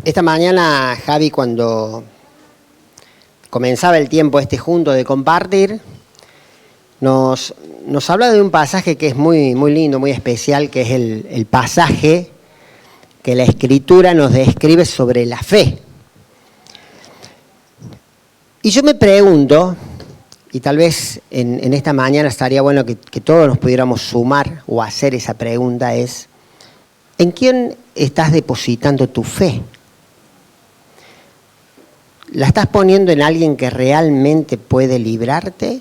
Esta mañana, Javi, cuando comenzaba el tiempo junto de compartir, nos habla de un pasaje que es muy, muy lindo, muy especial, que es el pasaje que la Escritura nos describe sobre la fe. Y yo me pregunto, y tal vez en esta mañana estaría bueno que todos nos pudiéramos sumar o hacer esa pregunta, es: ¿en quién estás depositando tu fe? ¿La estás poniendo en alguien que realmente puede librarte?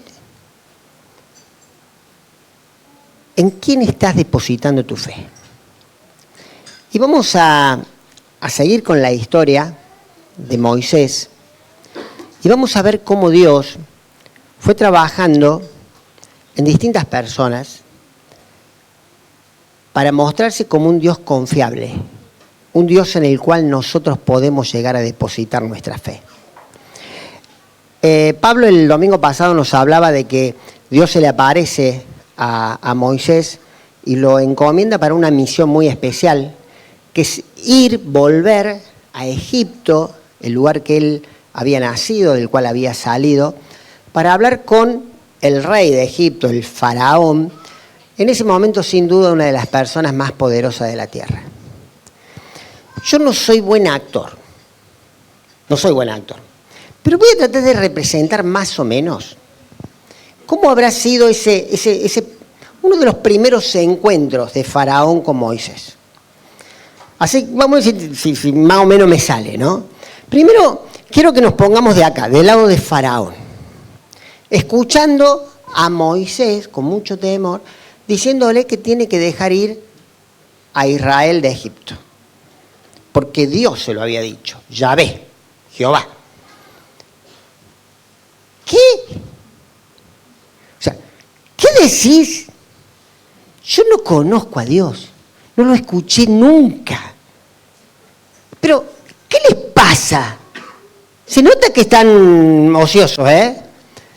¿En quién estás depositando tu fe? Y vamos a seguir con la historia de Moisés y vamos a ver cómo Dios fue trabajando en distintas personas para mostrarse como un Dios confiable, un Dios en el cual nosotros podemos llegar a depositar nuestra fe. Pablo el domingo pasado nos hablaba de que Dios se le aparece a Moisés y lo encomienda para una misión muy especial, que es volver a Egipto, el lugar que él había nacido, del cual había salido, para hablar con el rey de Egipto, el faraón, en ese momento sin duda una de las personas más poderosas de la tierra. Yo no soy buen actor, pero voy a tratar de representar más o menos cómo habrá sido uno de los primeros encuentros de Faraón con Moisés. Así, vamos a decir si más o menos me sale, ¿no? Primero, quiero que nos pongamos de acá, del lado de Faraón, escuchando a Moisés con mucho temor, diciéndole que tiene que dejar ir a Israel de Egipto, porque Dios se lo había dicho, Yahvé, Jehová. ¿Qué? O sea, ¿qué decís? Yo no conozco a Dios, no lo escuché nunca. Pero, ¿qué les pasa? Se nota que están ociosos, ¿eh?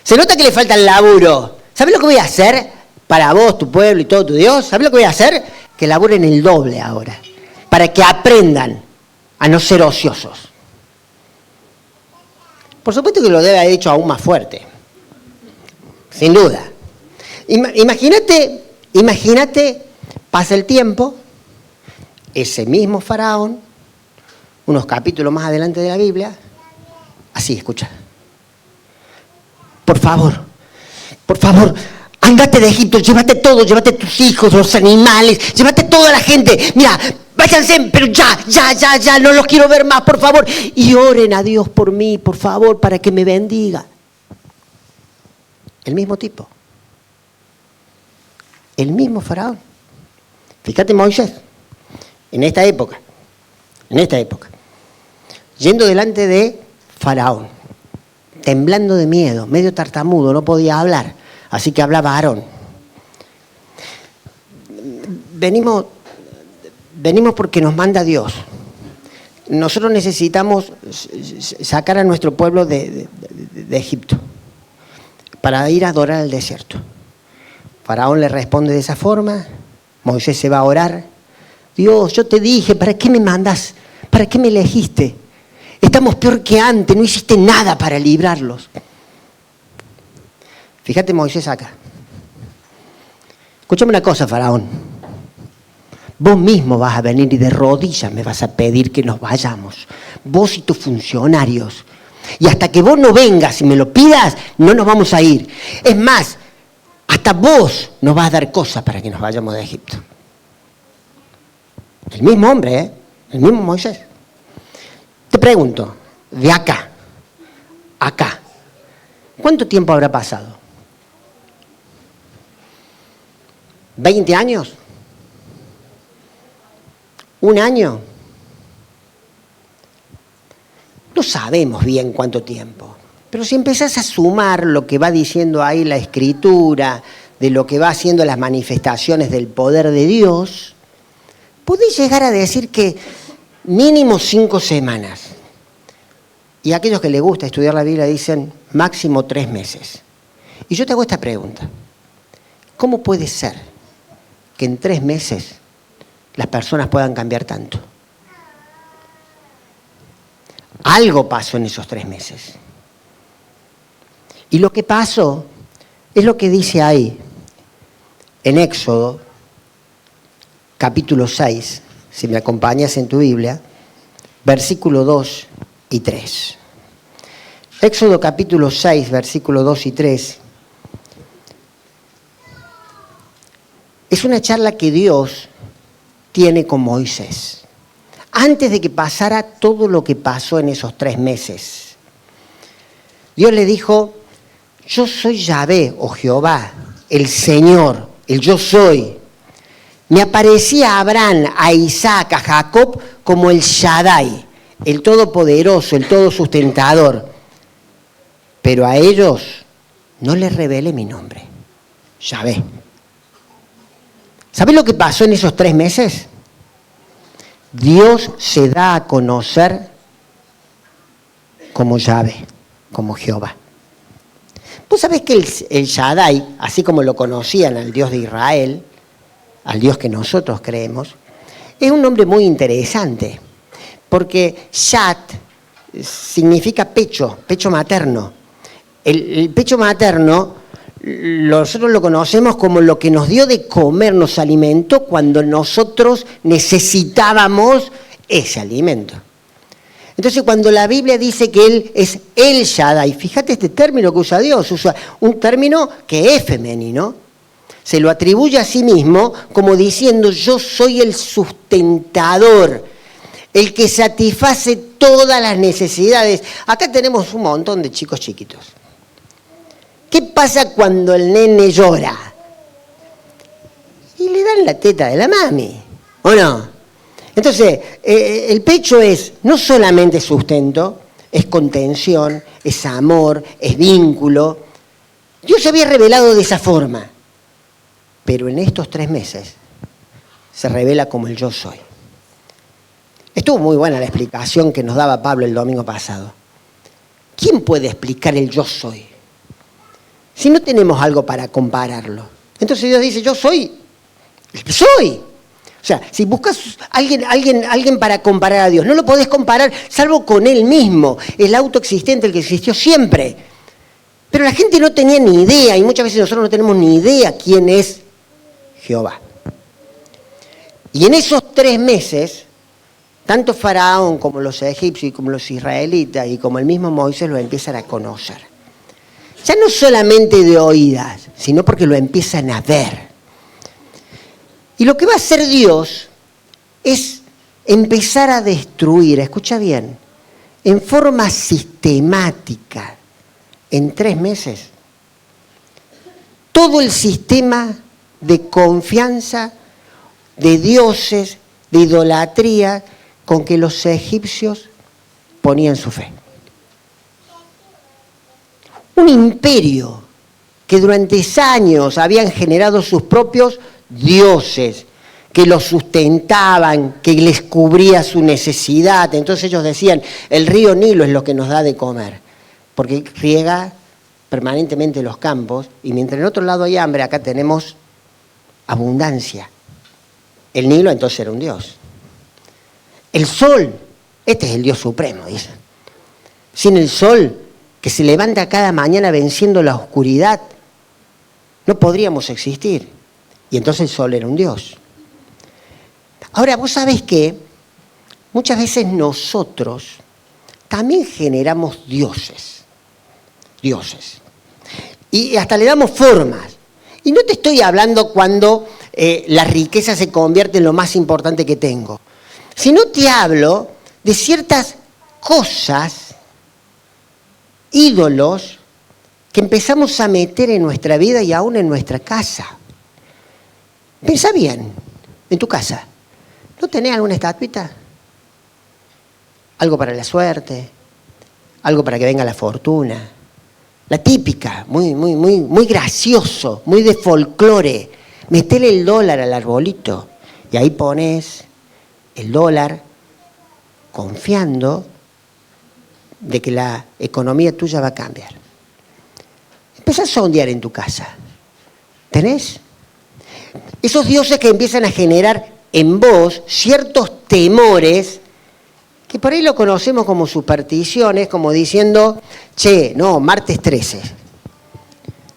Se nota que les falta el laburo. ¿Sabes lo que voy a hacer para vos, tu pueblo y todo tu Dios? ¿Sabes lo que voy a hacer? Que laburen el doble ahora, para que aprendan a no ser ociosos. Por supuesto que lo debe haber hecho aún más fuerte, sin duda. Imagínate, pasa el tiempo, ese mismo faraón, unos capítulos más adelante de la Biblia, así, escucha. Por favor, ándate de Egipto, llévate todo, llévate tus hijos, los animales, llévate toda la gente. Mira, váyanse, pero ya, no los quiero ver más, por favor. Y oren a Dios por mí, por favor, para que me bendiga. El mismo tipo. El mismo faraón. Fíjate Moisés, en esta época, yendo delante de Faraón, temblando de miedo, medio tartamudo, no podía hablar, así que hablaba Aarón. Venimos porque nos manda Dios. Nosotros necesitamos sacar a nuestro pueblo de Egipto para ir a adorar al desierto. Faraón le responde de esa forma, Moisés se va a orar. Dios, yo te dije, ¿para qué me mandas? ¿Para qué me elegiste? Estamos peor que antes, no hiciste nada para librarlos. Fíjate Moisés acá. Escúchame una cosa, Faraón. Vos mismo vas a venir y de rodillas me vas a pedir que nos vayamos. Vos y tus funcionarios. Y hasta que vos no vengas y me lo pidas, no nos vamos a ir. Es más, hasta vos nos vas a dar cosas para que nos vayamos de Egipto. El mismo hombre, ¿eh? El mismo Moisés. Te pregunto, de acá, ¿cuánto tiempo habrá pasado? ¿20 años? ¿1 año? No sabemos bien cuánto tiempo, pero si empezás a sumar lo que va diciendo ahí la Escritura, de lo que va haciendo las manifestaciones del poder de Dios, podés llegar a decir que mínimo 5 semanas. Y a aquellos que les gusta estudiar la Biblia dicen máximo 3 meses. Y yo te hago esta pregunta. ¿Cómo puede ser que en 3 meses las personas puedan cambiar tanto? Algo pasó en esos 3 meses. Y lo que pasó es lo que dice ahí, en Éxodo, capítulo 6, si me acompañas en tu Biblia, versículo 2 y 3. Éxodo capítulo 6, versículo 2 y 3. Es una charla que Dios tiene con Moisés, antes de que pasara todo lo que pasó en esos 3 meses. Dios le dijo: yo soy Yahvé, o Jehová, el Señor, el yo soy. Me aparecía a Abraham, a Isaac, a Jacob como el Shaddai, el Todopoderoso, el Todo Sustentador. Pero a ellos no les revelé mi nombre, Yahvé. ¿Sabés lo que pasó en esos 3 meses? Dios se da a conocer como Yahvé, como Jehová. Vos sabés que el Shaddai, así como lo conocían al Dios de Israel, al Dios que nosotros creemos, es un nombre muy interesante, porque Shad significa pecho, pecho materno. El pecho materno, nosotros lo conocemos como lo que nos dio de comer, nos alimentó cuando nosotros necesitábamos ese alimento. Entonces, cuando la Biblia dice que Él es el Shaddai, fíjate este término que usa Dios, usa un término que es femenino, se lo atribuye a sí mismo como diciendo: yo soy el sustentador, el que satisface todas las necesidades. Acá tenemos un montón de chicos chiquitos. ¿Qué pasa cuando el nene llora? Y le dan la teta de la mami, ¿o no? Entonces, el pecho es no solamente sustento, es contención, es amor, es vínculo. Dios se había revelado de esa forma, pero en estos 3 meses se revela como el yo soy. Estuvo muy buena la explicación que nos daba Pablo el domingo pasado. ¿Quién puede explicar el yo soy si no tenemos algo para compararlo? Entonces Dios dice: yo soy el que soy. O sea, si buscas alguien para comparar a Dios, no lo podés comparar salvo con Él mismo, el autoexistente, el que existió siempre. Pero la gente no tenía ni idea, y muchas veces nosotros no tenemos ni idea quién es Jehová. Y en esos 3 meses, tanto Faraón como los egipcios y como los israelitas y como el mismo Moisés lo empiezan a conocer. Ya no solamente de oídas, sino porque lo empiezan a ver. Y lo que va a hacer Dios es empezar a destruir, escucha bien, en forma sistemática, en 3 meses, todo el sistema de confianza, de dioses, de idolatría con que los egipcios ponían su fe. Un imperio que durante años habían generado sus propios dioses, que los sustentaban, que les cubría su necesidad. Entonces ellos decían: el río Nilo es lo que nos da de comer, porque riega permanentemente los campos, y mientras en otro lado hay hambre, acá tenemos abundancia. El Nilo entonces era un dios. El sol, este es el Dios supremo, dicen. Sin el sol, que se levanta cada mañana venciendo la oscuridad, no podríamos existir. Y entonces el sol era un dios. Ahora, vos sabés que muchas veces nosotros también generamos dioses. Y hasta le damos formas. Y no te estoy hablando cuando la riqueza se convierte en lo más importante que tengo, sino te hablo de ciertas cosas, ídolos, que empezamos a meter en nuestra vida y aún en nuestra casa. Pensá bien, en tu casa, ¿no tenés alguna estatuita? Algo para la suerte, algo para que venga la fortuna. La típica, muy gracioso, muy de folclore. Metele el dólar al arbolito y ahí pones el dólar confiando de que la economía tuya va a cambiar. Empezás a sondear en tu casa. ¿Tenés? Esos dioses que empiezan a generar en vos ciertos temores que que por ahí lo conocemos como supersticiones, como diciendo, che, no, martes 13.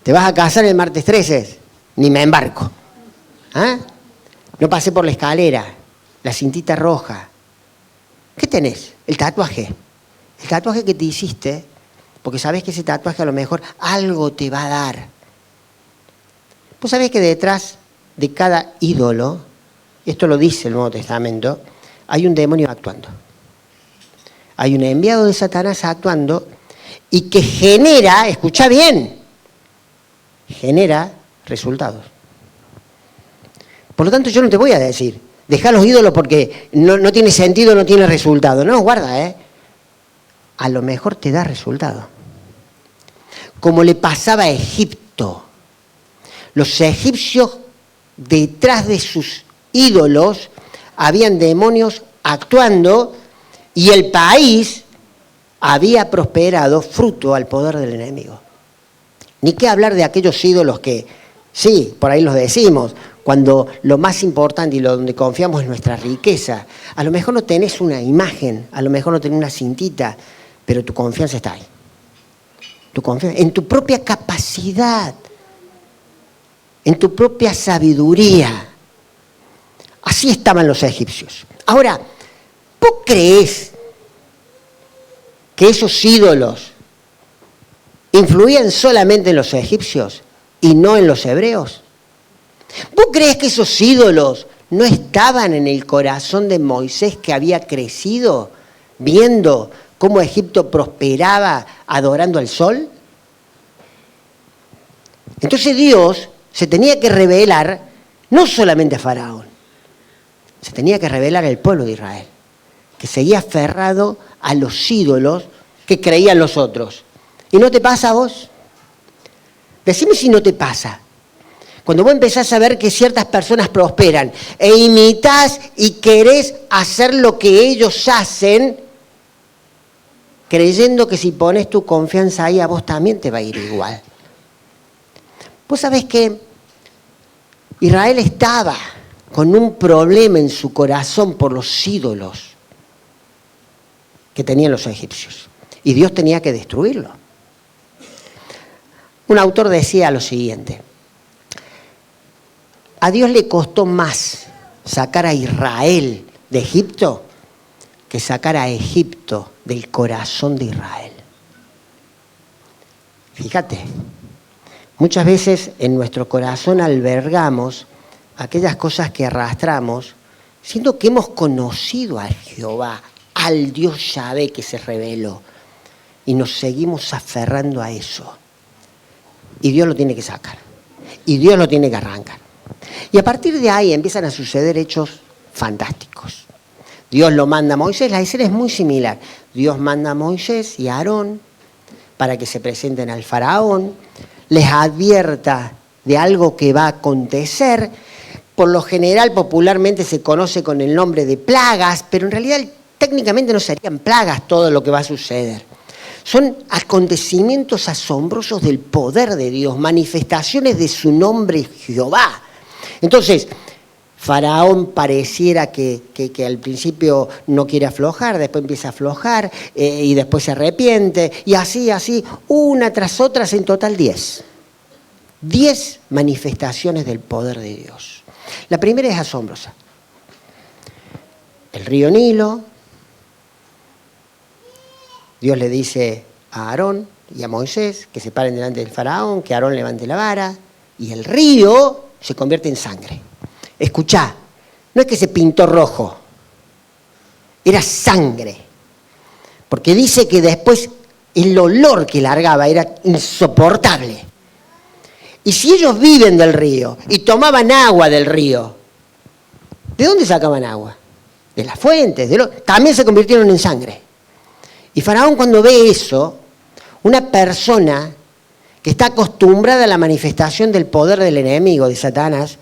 ¿Te vas a casar el martes 13? Ni me embarco. ¿Ah? No pasé por la escalera, la cintita roja. ¿Qué tenés? El tatuaje. El tatuaje que te hiciste, porque sabés que ese tatuaje a lo mejor algo te va a dar. Vos sabés que detrás de cada ídolo, esto lo dice el Nuevo Testamento, hay un demonio actuando. Hay un enviado de Satanás actuando y que genera, escucha bien, genera resultados. Por lo tanto, yo no te voy a decir, dejá los ídolos porque no tiene sentido, no tiene resultado. No, guarda, a lo mejor te da resultado. Como le pasaba a Egipto. Los egipcios, detrás de sus ídolos, habían demonios actuando y el país había prosperado fruto al poder del enemigo. Ni qué hablar de aquellos ídolos que, sí, por ahí los decimos, cuando lo más importante y donde confiamos es nuestra riqueza. A lo mejor no tenés una imagen, a lo mejor no tenés una cintita, pero tu confianza está ahí. Tu confianza en tu propia capacidad, en tu propia sabiduría. Así estaban los egipcios. Ahora, ¿vos creés que esos ídolos influían solamente en los egipcios y no en los hebreos? ¿Vos creés que esos ídolos no estaban en el corazón de Moisés, que había crecido viendo cómo Egipto prosperaba adorando al sol? Entonces Dios se tenía que revelar no solamente a Faraón, se tenía que revelar al pueblo de Israel, que seguía aferrado a los ídolos que creían los otros. ¿Y no te pasa a vos? Decime si no te pasa. Cuando vos empezás a ver que ciertas personas prosperan e imitás y querés hacer lo que ellos hacen, creyendo que si pones tu confianza ahí a vos también te va a ir igual. Vos sabés que Israel estaba con un problema en su corazón por los ídolos que tenían los egipcios. Y Dios tenía que destruirlo. Un autor decía lo siguiente: a Dios le costó más sacar a Israel de Egipto que sacar a Egipto del corazón de Israel. Fíjate, muchas veces en nuestro corazón albergamos aquellas cosas que arrastramos, siendo que hemos conocido a Jehová, al Dios Yahvé que se reveló, y nos seguimos aferrando a eso. Y Dios lo tiene que sacar, y Dios lo tiene que arrancar. Y a partir de ahí empiezan a suceder hechos fantásticos. Dios lo manda a Moisés, la escena es muy similar. Dios manda a Moisés y a Aarón para que se presenten al faraón, les advierta de algo que va a acontecer. Por lo general, popularmente se conoce con el nombre de plagas, pero en realidad técnicamente no serían plagas todo lo que va a suceder. Son acontecimientos asombrosos del poder de Dios, manifestaciones de su nombre Jehová. Entonces, Faraón pareciera que al principio no quiere aflojar, después empieza a aflojar y después se arrepiente. Y así, una tras otra, en total 10. 10 manifestaciones del poder de Dios. La primera es asombrosa. El río Nilo, Dios le dice a Aarón y a Moisés que se paren delante del faraón, que Aarón levante la vara, y el río se convierte en sangre. Escuchá, no es que se pintó rojo, era sangre. Porque dice que después el olor que largaba era insoportable. Y si ellos viven del río y tomaban agua del río, ¿de dónde sacaban agua? De las fuentes, también se convirtieron en sangre. Y Faraón, cuando ve eso, una persona que está acostumbrada a la manifestación del poder del enemigo, de Satanás,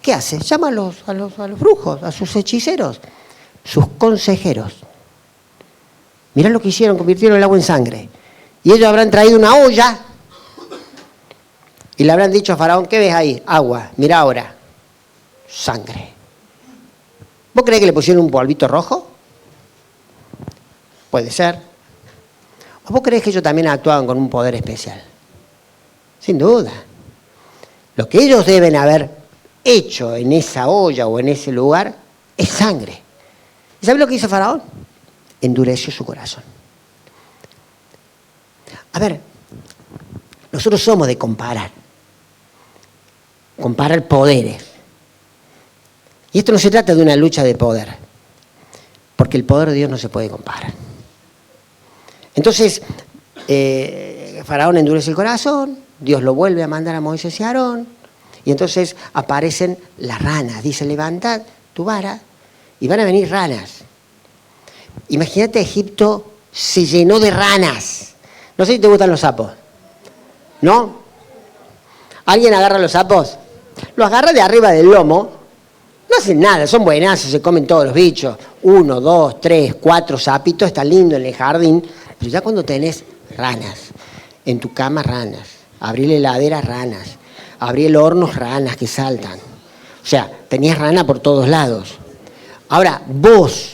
¿qué hace? Llama a los brujos, a sus hechiceros, sus consejeros. Mirá lo que hicieron, convirtieron el agua en sangre. Y ellos habrán traído una olla y le habrán dicho a Faraón: ¿qué ves ahí? Agua. Mirá ahora, sangre. ¿Vos creés que le pusieron un polvito rojo? Puede ser. ¿O vos creés que ellos también actuaban con un poder especial? Sin duda. Lo que ellos deben haber hecho en esa olla o en ese lugar es sangre. ¿Y sabés lo que hizo Faraón? Endureció su corazón. A ver, nosotros somos de comparar poderes. Y esto no se trata de una lucha de poder, porque el poder de Dios no se puede comparar. Entonces, Faraón endurece el corazón, Dios lo vuelve a mandar a Moisés y a Aarón, y entonces aparecen las ranas. Dice, levantad tu vara y van a venir ranas. Imagínate, Egipto se llenó de ranas. No sé si te gustan los sapos. ¿No? ¿Alguien agarra los sapos? Los agarra de arriba del lomo. No hacen nada, son buenazos, se comen todos los bichos. 1, 2, 3, 4 sapitos, está lindo en el jardín. Pero ya cuando tenés ranas, en tu cama ranas, abrí la heladera ranas, abrí el horno ranas que saltan. O sea, tenías rana por todos lados. Ahora, vos,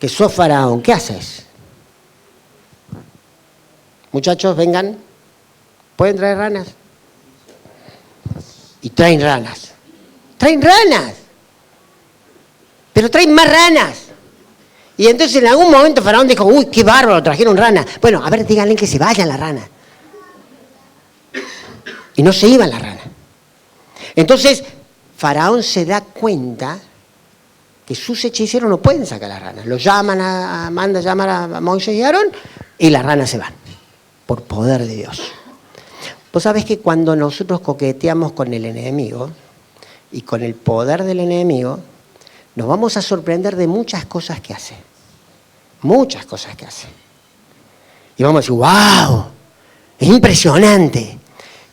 que sos Faraón, ¿qué haces? Muchachos, vengan. ¿Pueden traer ranas? Y traen ranas. ¡Traen ranas! Pero traen más ranas. Y entonces en algún momento Faraón dijo, uy, qué bárbaro, trajeron ranas. Bueno, a ver, díganle que se vayan las ranas. Y no se iban las ranas. Entonces, Faraón se da cuenta que sus hechiceros no pueden sacar las ranas. Los manda a llamar a Moisés y a Aarón y las ranas se van. Por poder de Dios. Vos sabés que cuando nosotros coqueteamos con el enemigo y con el poder del enemigo, nos vamos a sorprender de muchas cosas que hace. Muchas cosas que hace. Y vamos a decir, wow, es impresionante.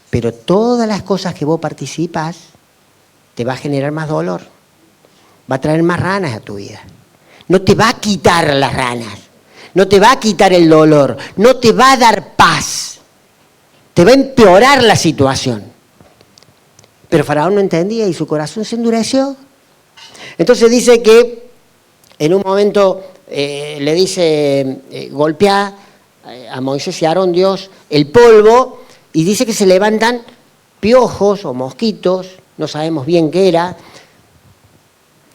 Pero todas las cosas que vos participás te va a generar más dolor. Va a traer más ranas a tu vida. No te va a quitar las ranas. No te va a quitar el dolor. No te va a dar paz. Te va a empeorar la situación. Pero Faraón no entendía y su corazón se endureció. Entonces dice que en un momento le dice, golpea a Moisés y a Aarón Dios el polvo y dice que se levantan piojos o mosquitos, no sabemos bien qué era.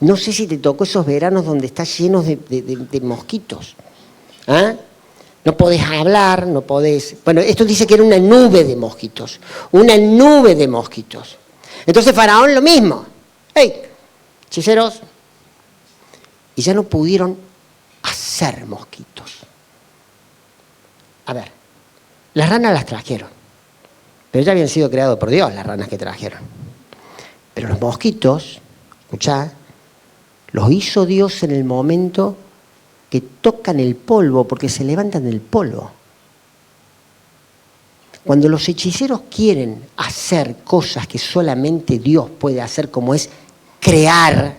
No sé si te tocó esos veranos donde está lleno de mosquitos. ¿Ah? No podés hablar, no podés... Bueno, esto dice que era una nube de mosquitos. Una nube de mosquitos. Entonces Faraón lo mismo. ¡Hey! Hechiceros. Y ya no pudieron hacer mosquitos. A ver, las ranas las trajeron. Pero ya habían sido creados por Dios las ranas que trajeron. Pero los mosquitos, escuchá, los hizo Dios en el momento que tocan el polvo, porque se levantan del polvo. Cuando los hechiceros quieren hacer cosas que solamente Dios puede hacer, como es crear,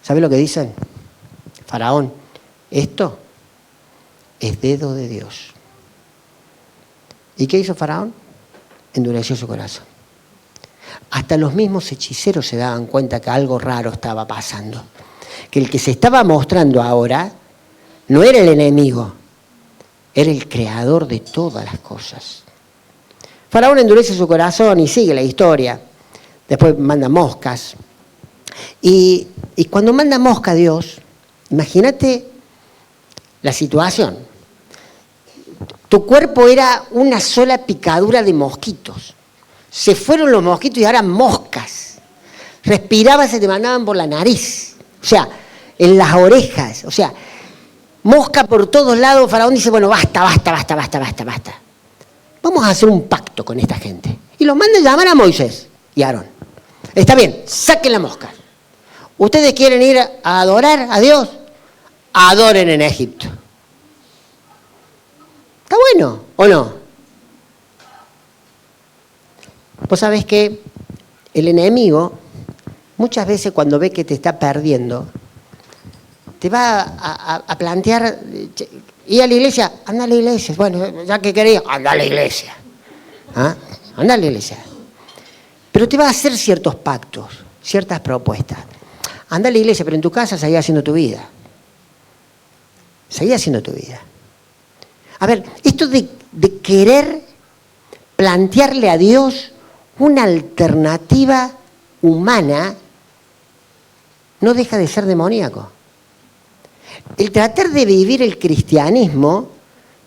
¿sabe lo que dicen? Faraón, esto es dedo de Dios. ¿Y qué hizo Faraón? Endureció su corazón. Hasta los mismos hechiceros se daban cuenta que algo raro estaba pasando. Que el que se estaba mostrando ahora no era el enemigo, era el creador de todas las cosas. Faraón endurece su corazón y sigue la historia. Después manda moscas. Y cuando manda mosca a Dios, imagínate la situación. Tu cuerpo era una sola picadura de mosquitos. Se fueron los mosquitos y ahora moscas. Respirabas y te mandaban por la nariz. O sea, en las orejas. O sea, mosca por todos lados. Faraón dice, bueno, basta. Vamos a hacer un pacto con esta gente. Y los manda a llamar a Moisés y a Aarón. Está bien, saquen la mosca. ¿Ustedes quieren ir a adorar a Dios? Adoren en Egipto. ¿Está bueno o no? Vos sabés que el enemigo, muchas veces cuando ve que te está perdiendo, te va a plantear, ir a la iglesia, anda a la iglesia. Bueno, ya que quería, anda a la iglesia. ¿Ah? Anda a la iglesia. Pero te va a hacer ciertos pactos, ciertas propuestas. Anda a la iglesia, pero en tu casa seguí haciendo tu vida. seguí haciendo tu vida. A ver, esto de querer plantearle a Dios una alternativa humana no deja de ser demoníaco. El tratar de vivir el cristianismo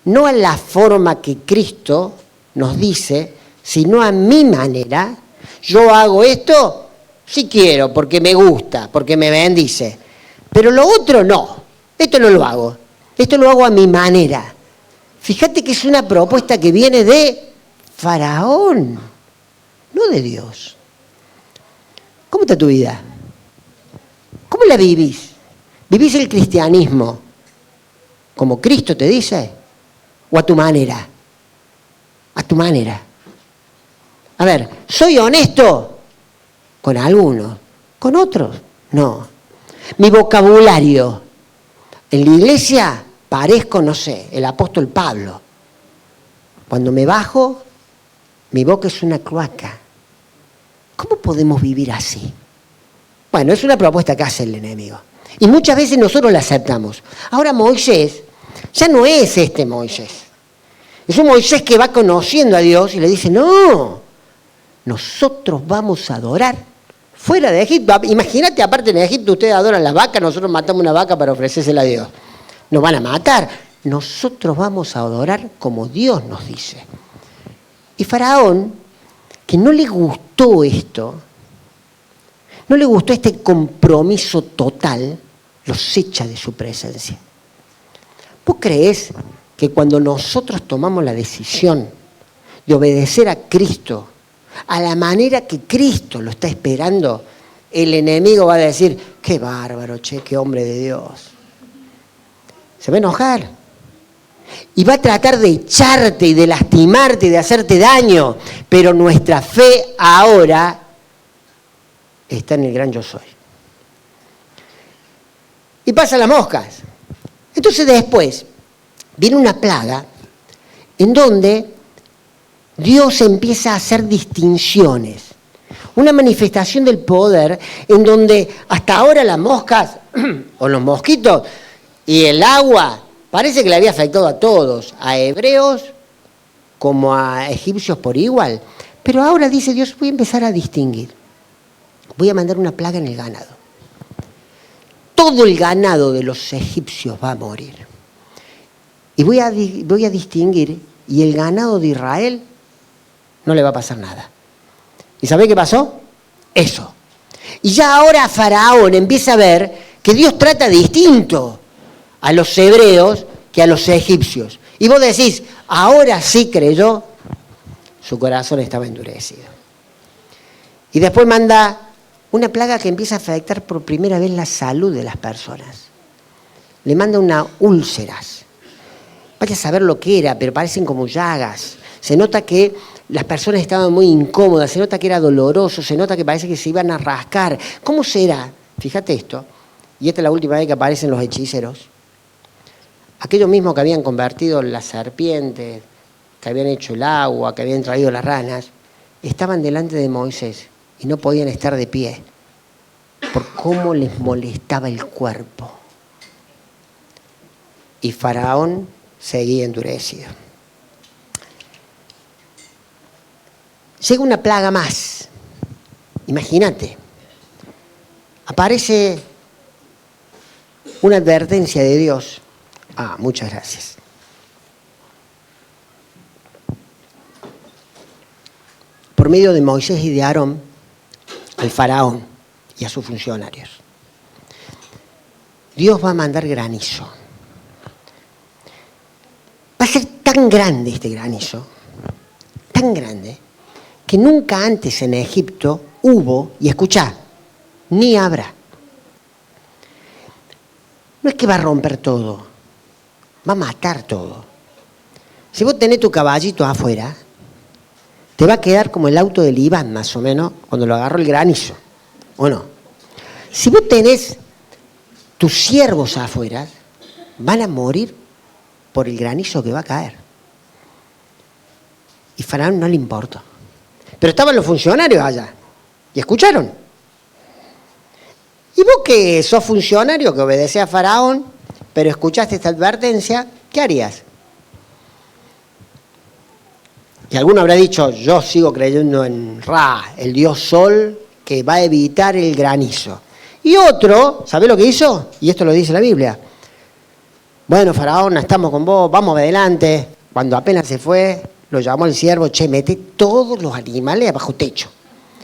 no a la forma que Cristo nos dice, sino a mi manera. Yo hago esto si quiero, porque me gusta, porque me bendice. Pero lo otro no. Esto no lo hago. Esto lo hago a mi manera. Fíjate que es una propuesta que viene de Faraón, no de Dios. ¿Cómo está tu vida? ¿Cómo la vivís? ¿Vivís el cristianismo como Cristo te dice? ¿O a tu manera? A tu manera. A ver, ¿soy honesto con algunos? ¿Con otros? No. Mi vocabulario. En la iglesia parezco, no sé, el apóstol Pablo. Cuando me bajo, mi boca es una cloaca. ¿Cómo podemos vivir así? Bueno, es una propuesta que hace el enemigo. Y muchas veces nosotros la aceptamos. Ahora Moisés ya no es este Moisés. Es un Moisés que va conociendo a Dios y le dice, no, nosotros vamos a adorar fuera de Egipto. Imagínate, aparte en Egipto ustedes adoran las vacas, nosotros matamos una vaca para ofrecérsela a Dios. Nos van a matar. Nosotros vamos a adorar como Dios nos dice. Y Faraón, que no le gustó esto, no le gustó este compromiso total, los echa de su presencia. ¿Vos creés que cuando nosotros tomamos la decisión de obedecer a Cristo, a la manera que Cristo lo está esperando, el enemigo va a decir, qué bárbaro, che, qué hombre de Dios? Se va a enojar. Y va a tratar de echarte y de lastimarte y de hacerte daño. Pero nuestra fe ahora está en el gran yo soy. Y pasan las moscas. Entonces después viene una plaga en donde Dios empieza a hacer distinciones. Una manifestación del poder en donde hasta ahora las moscas o los mosquitos y el agua parece que le había afectado a todos, a hebreos como a egipcios por igual. Pero ahora dice Dios, voy a empezar a distinguir. Voy a mandar una plaga en el ganado. Todo el ganado de los egipcios va a morir. Y voy a distinguir, y el ganado de Israel no le va a pasar nada. ¿Y sabe qué pasó? Eso. Y ya ahora Faraón empieza a ver que Dios trata distinto a los hebreos que a los egipcios. Y vos decís, ahora sí creyó, su corazón estaba endurecido. Y después manda una plaga que empieza a afectar por primera vez la salud de las personas. Le manda unas úlceras. Vaya a saber lo que era, pero parecen como llagas. Se nota que las personas estaban muy incómodas, se nota que era doloroso, se nota que parece que se iban a rascar. ¿Cómo será? Fíjate esto, y esta es la última vez que aparecen los hechiceros. Aquellos mismos que habían convertido las serpientes, que habían hecho el agua, que habían traído las ranas, estaban delante de Moisés y no podían estar de pie por cómo les molestaba el cuerpo. Y Faraón seguía endurecido. Llega una plaga más. Imagínate. Aparece una advertencia de Dios. Muchas gracias. Por medio de Moisés y de Aarón, al faraón y a sus funcionarios. Dios va a mandar granizo. Va a ser tan grande este granizo, tan grande, que nunca antes en Egipto hubo, y escuchá, ni habrá. No es que va a romper todo, va a matar todo. Si vos tenés tu caballito afuera, te va a quedar como el auto del Iván, más o menos, cuando lo agarró el granizo, ¿o no? Si vos tenés tus siervos afuera, van a morir por el granizo que va a caer. Y Faraón no le importó. Pero estaban los funcionarios allá, y escucharon. Y vos que sos funcionario, que obedecés a Faraón, pero escuchaste esta advertencia, ¿qué harías? Y alguno habrá dicho, yo sigo creyendo en Ra, el dios sol, que va a evitar el granizo. Y otro, ¿sabe lo que hizo? Y esto lo dice la Biblia. Bueno, Faraón, estamos con vos, vamos adelante. Cuando apenas se fue, lo llamó el siervo, che, mete todos los animales bajo techo.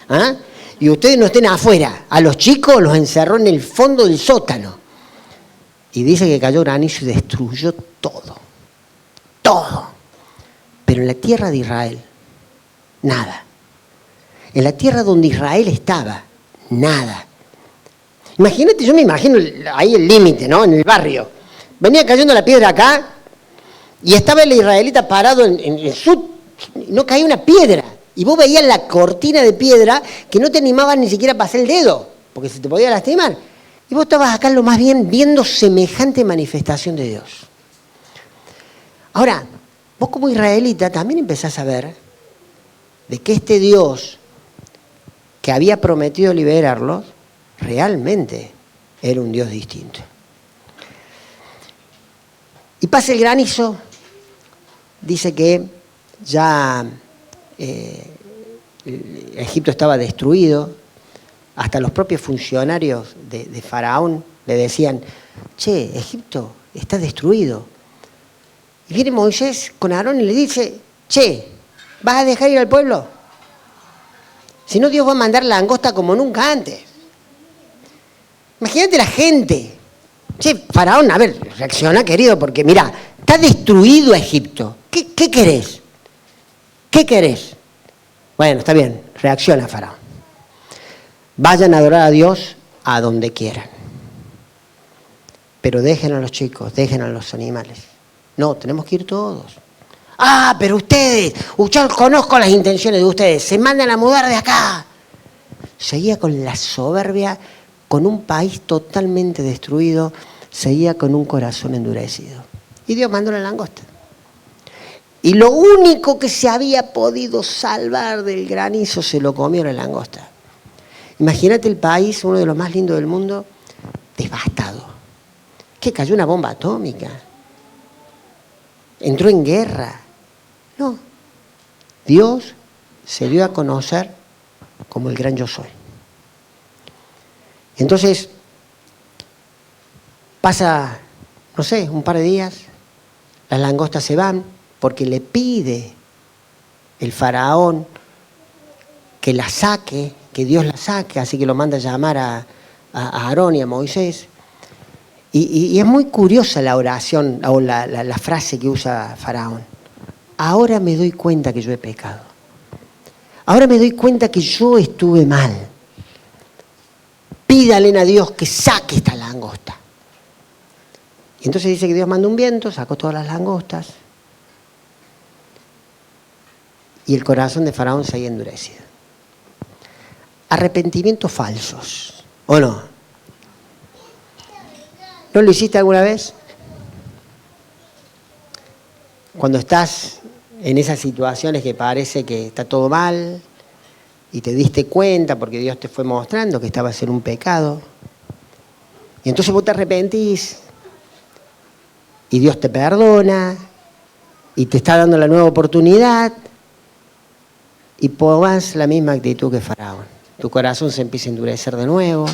¿Ah? Y ustedes no estén afuera. A los chicos los encerró en el fondo del sótano. Y dice que cayó granizo y destruyó todo. Todo. Pero en la tierra de Israel, nada. En la tierra donde Israel estaba, nada. Imagínate, yo me imagino ahí el límite, ¿no? En el barrio. Venía cayendo la piedra acá y estaba el israelita parado en su... No caía una piedra. Y vos veías la cortina de piedra que no te animabas ni siquiera a pasar el dedo, porque se te podía lastimar. Y vos estabas acá lo más bien viendo semejante manifestación de Dios. Ahora, vos como israelita también empezás a ver de que este Dios que había prometido liberarlos, realmente era un Dios distinto. Y pasa el granizo, dice que ya Egipto estaba destruido, hasta los propios funcionarios de Faraón le decían, che, Egipto está destruido. Y viene Moisés con Aarón y le dice, che, ¿vas a dejar ir al pueblo? Si no, Dios va a mandar langosta como nunca antes. Imagínate la gente. Che, Faraón, a ver, reacciona, querido, porque mira, está destruido Egipto. ¿Qué querés? ¿Qué querés? Bueno, está bien, reacciona, Faraón. Vayan a adorar a Dios a donde quieran. Pero dejen a los chicos, dejen a los animales. No, tenemos que ir todos. Ah, pero ustedes, yo conozco las intenciones de ustedes, se mandan a mudar de acá. Seguía con la soberbia, con un país totalmente destruido, seguía con un corazón endurecido. Y Dios mandó la langosta. Y lo único que se había podido salvar del granizo se lo comió la langosta. Imagínate el país, uno de los más lindos del mundo, devastado. ¿Qué? ¿Cayó una bomba atómica? ¿Entró en guerra? No. Dios se dio a conocer como el gran yo soy. Entonces, pasa, no sé, un par de días, las langostas se van porque le pide el faraón que la saque, que Dios la saque, así que lo manda a llamar a Aarón y a Moisés. Y es muy curiosa la oración o la frase que usa Faraón. Ahora me doy cuenta que yo he pecado. Ahora me doy cuenta que yo estuve mal. Pídale a Dios que saque esta langosta. Y entonces dice que Dios mandó un viento, sacó todas las langostas. Y el corazón de Faraón se había endurecido. Arrepentimientos falsos, ¿o no? ¿No lo hiciste alguna vez? Cuando estás en esas situaciones que parece que está todo mal y te diste cuenta porque Dios te fue mostrando que estabas en un pecado. Y entonces vos te arrepentís y Dios te perdona y te está dando la nueva oportunidad y pongas la misma actitud que Faraón. Tu corazón se empieza a endurecer de nuevo.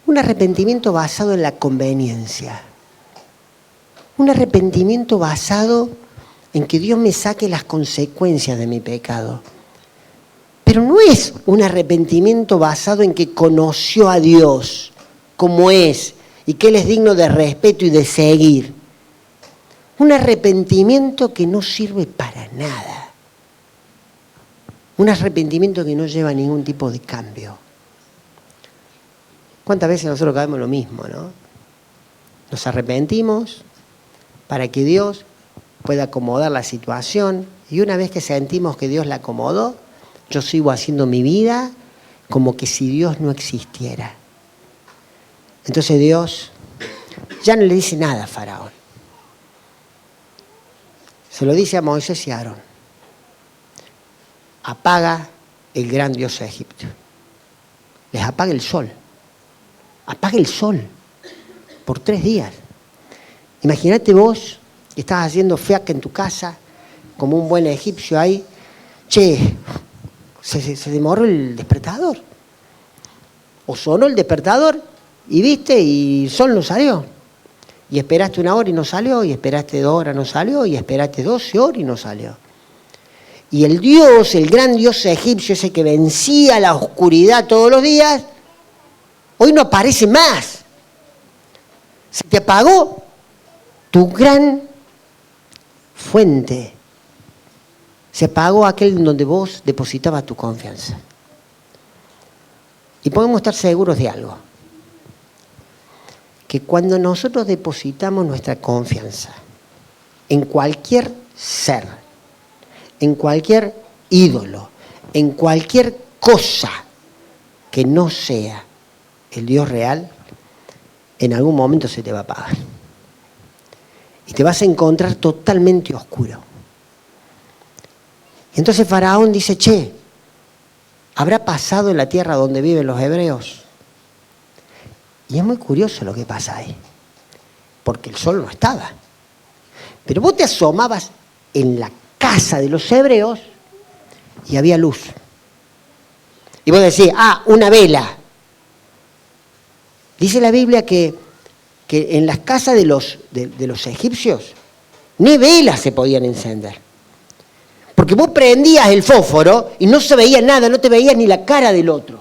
Un arrepentimiento basado en la conveniencia. Un arrepentimiento basado en que Dios me saque las consecuencias de mi pecado. Pero no es un arrepentimiento basado en que conoció a Dios como es y que Él es digno de respeto y de seguir. Un arrepentimiento que no sirve para nada. Un arrepentimiento que no lleva ningún tipo de cambio. ¿Cuántas veces nosotros caemos en lo mismo, no? Nos arrepentimos para que Dios pueda acomodar la situación y una vez que sentimos que Dios la acomodó, yo sigo haciendo mi vida como que si Dios no existiera. Entonces Dios ya no le dice nada a Faraón. Se lo dice a Moisés y a Aarón. Apaga el gran Dios de Egipto. Les apaga el sol. Apaga el sol por 3 días. Imagínate vos que estás haciendo fiaca en tu casa, como un buen egipcio ahí. Che, se demoró el despertador. O sonó el despertador y viste y el sol no salió. Y esperaste 1 hora y no salió, y esperaste 2 horas y no salió, y esperaste 12 horas y no salió. Y el Dios, el gran Dios egipcio, ese que vencía la oscuridad todos los días, hoy no aparece más. Se te apagó tu gran fuente. Se apagó aquel donde vos depositabas tu confianza. Y podemos estar seguros de algo. Que cuando nosotros depositamos nuestra confianza en cualquier ser, en cualquier ídolo, en cualquier cosa que no sea el Dios real, en algún momento se te va a apagar. Y te vas a encontrar totalmente oscuro. Y entonces Faraón dice, che, ¿habrá pasado en la tierra donde viven los hebreos? Y es muy curioso lo que pasa ahí, porque el sol no estaba. Pero vos te asomabas en la casa de los hebreos y había luz. Y vos decís, una vela. Dice la Biblia que en las casas de los egipcios ni velas se podían encender. Porque vos prendías el fósforo y no se veía nada, no te veías ni la cara del otro.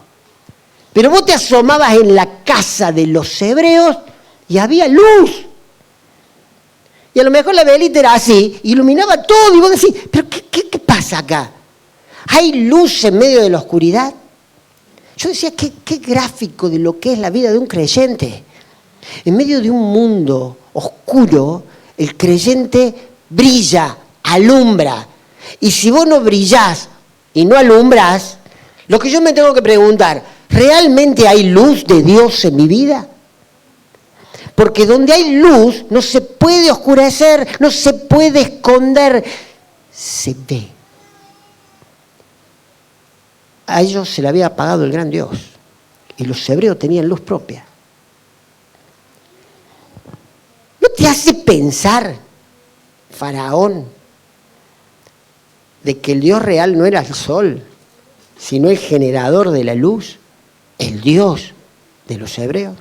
Pero vos te asomabas en la casa de los hebreos y había luz. Y a lo mejor la velita era así, iluminaba todo y vos decís, ¿pero qué pasa acá? ¿Hay luz en medio de la oscuridad? Yo decía, qué gráfico de lo que es la vida de un creyente. En medio de un mundo oscuro, el creyente brilla, alumbra. Y si vos no brillás y no alumbrás, lo que yo me tengo que preguntar, ¿realmente hay luz de Dios en mi vida? Porque donde hay luz no se puede oscurecer, no se puede esconder, se ve. A ellos se le había apagado el gran Dios y los hebreos tenían luz propia. ¿No te hace pensar, Faraón, de que el Dios real no era el sol, sino el generador de la luz, el Dios de los hebreos?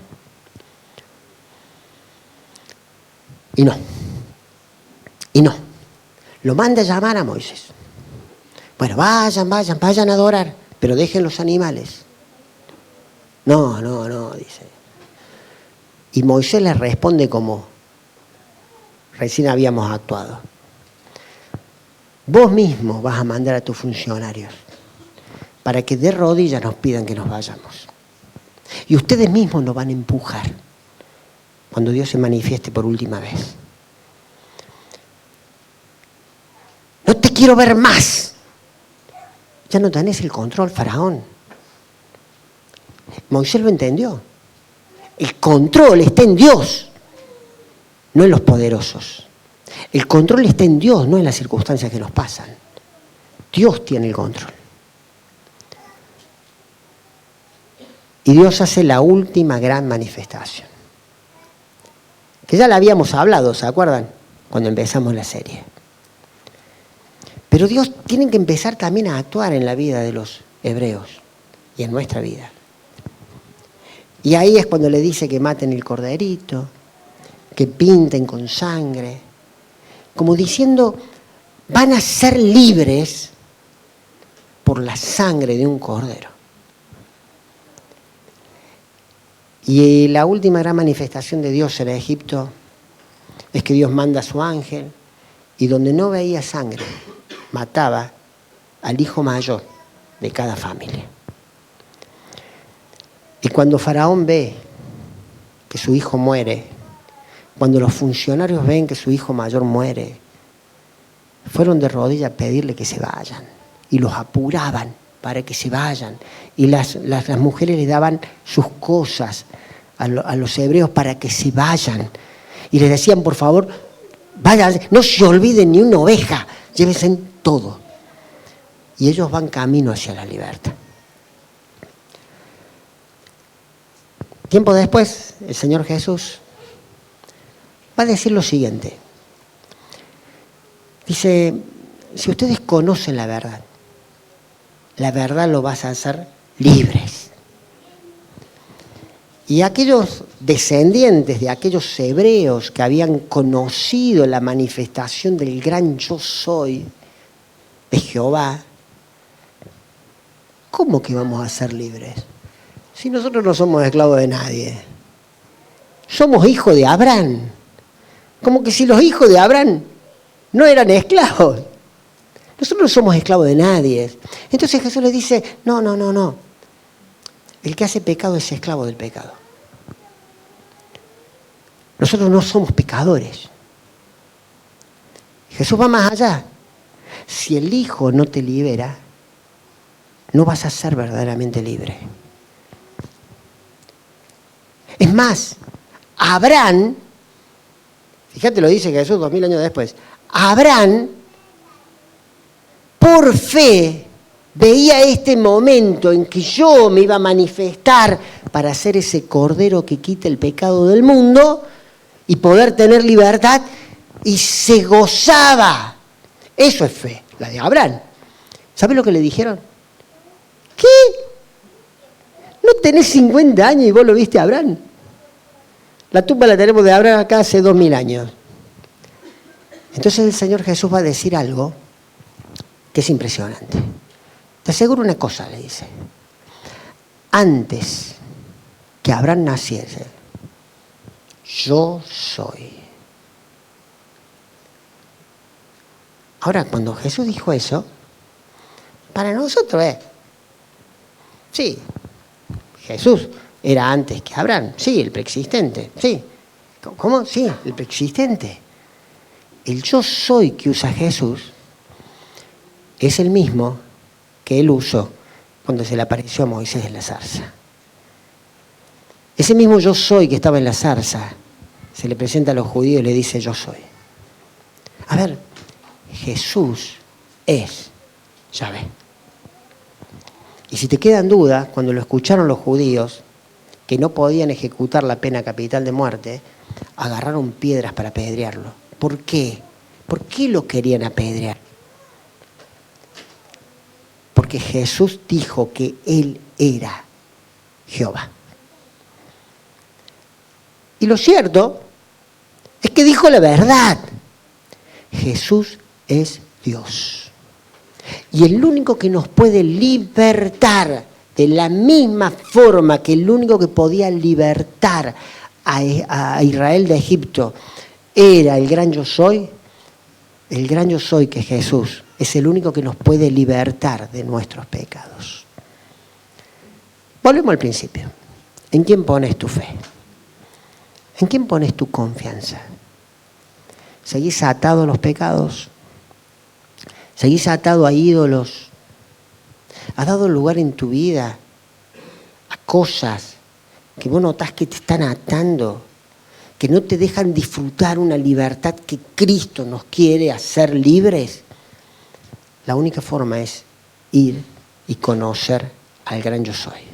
Y no. Lo manda a llamar a Moisés. Bueno, vayan a adorar, pero dejen los animales. No, dice. Y Moisés le responde como recién habíamos actuado. Vos mismo vas a mandar a tus funcionarios para que de rodillas nos pidan que nos vayamos. Y ustedes mismos nos van a empujar cuando Dios se manifieste por última vez. No te quiero ver más. Ya no tenés el control, Faraón. Moisés lo entendió. El control está en Dios, no en los poderosos. El control está en Dios, no en las circunstancias que nos pasan. Dios tiene el control. Y Dios hace la última gran manifestación. Que ya la habíamos hablado, ¿se acuerdan? Cuando empezamos la serie. Pero Dios tiene que empezar también a actuar en la vida de los hebreos y en nuestra vida. Y ahí es cuando le dice que maten el corderito, que pinten con sangre, como diciendo, van a ser libres por la sangre de un cordero. Y la última gran manifestación de Dios en Egipto es que Dios manda a su ángel y donde no veía sangre, mataba al hijo mayor de cada familia. Y cuando Faraón ve que su hijo muere, cuando los funcionarios ven que su hijo mayor muere, fueron de rodillas a pedirle que se vayan y los apuraban para que se vayan. Y las mujeres le daban sus cosas a los hebreos para que se vayan. Y les decían, por favor, vayan, no se olviden ni una oveja, llévense todo. Y ellos van camino hacia la libertad. Tiempo después, el Señor Jesús va a decir lo siguiente. Dice, si ustedes conocen la verdad lo vas a hacer libres. Y aquellos descendientes de aquellos hebreos que habían conocido la manifestación del gran yo soy de Jehová, ¿cómo que vamos a ser libres? Si nosotros no somos esclavos de nadie. Somos hijos de Abraham. Como que si los hijos de Abraham no eran esclavos. Nosotros no somos esclavos de nadie. Entonces Jesús les dice, no. El que hace pecado es esclavo del pecado. Nosotros no somos pecadores. Jesús va más allá. Si el Hijo no te libera, no vas a ser verdaderamente libre. Es más, Abraham, fíjate lo dice Jesús 2000 años después, Abraham, por fe, veía este momento en que yo me iba a manifestar para ser ese cordero que quita el pecado del mundo y poder tener libertad, y se gozaba. Eso es fe, la de Abraham. ¿Sabes lo que le dijeron? ¿Qué? ¿No tenés 50 años y vos lo viste a Abraham? La tumba la tenemos de Abraham acá hace 2000 años. Entonces el Señor Jesús va a decir algo que es impresionante. Te aseguro una cosa, le dice. Antes que Abraham naciese, yo soy. Ahora, cuando Jesús dijo eso, para nosotros sí, Jesús era antes que Abraham, sí, el preexistente, sí. ¿Cómo? Sí, el preexistente. El yo soy que usa Jesús es el mismo que él usó cuando se le apareció a Moisés en la zarza. Ese mismo yo soy que estaba en la zarza se le presenta a los judíos y le dice yo soy. A ver, Jesús es Yahvé. Y si te quedan dudas, cuando lo escucharon los judíos, que no podían ejecutar la pena capital de muerte, agarraron piedras para apedrearlo. ¿Por qué? ¿Por qué lo querían apedrear? Porque Jesús dijo que Él era Jehová. Y lo cierto es que dijo la verdad. Jesús es Dios. Y el único que nos puede libertar de la misma forma que el único que podía libertar a Israel de Egipto era el gran yo soy que es Jesús, es el único que nos puede libertar de nuestros pecados. Volvemos al principio. ¿En quién pones tu fe? ¿En quién pones tu confianza? ¿Seguís atado a los pecados? ¿Seguís atado a ídolos? ¿Has dado lugar en tu vida a cosas que vos notás que te están atando, que no te dejan disfrutar una libertad que Cristo nos quiere hacer libres? La única forma es ir y conocer al gran yo soy.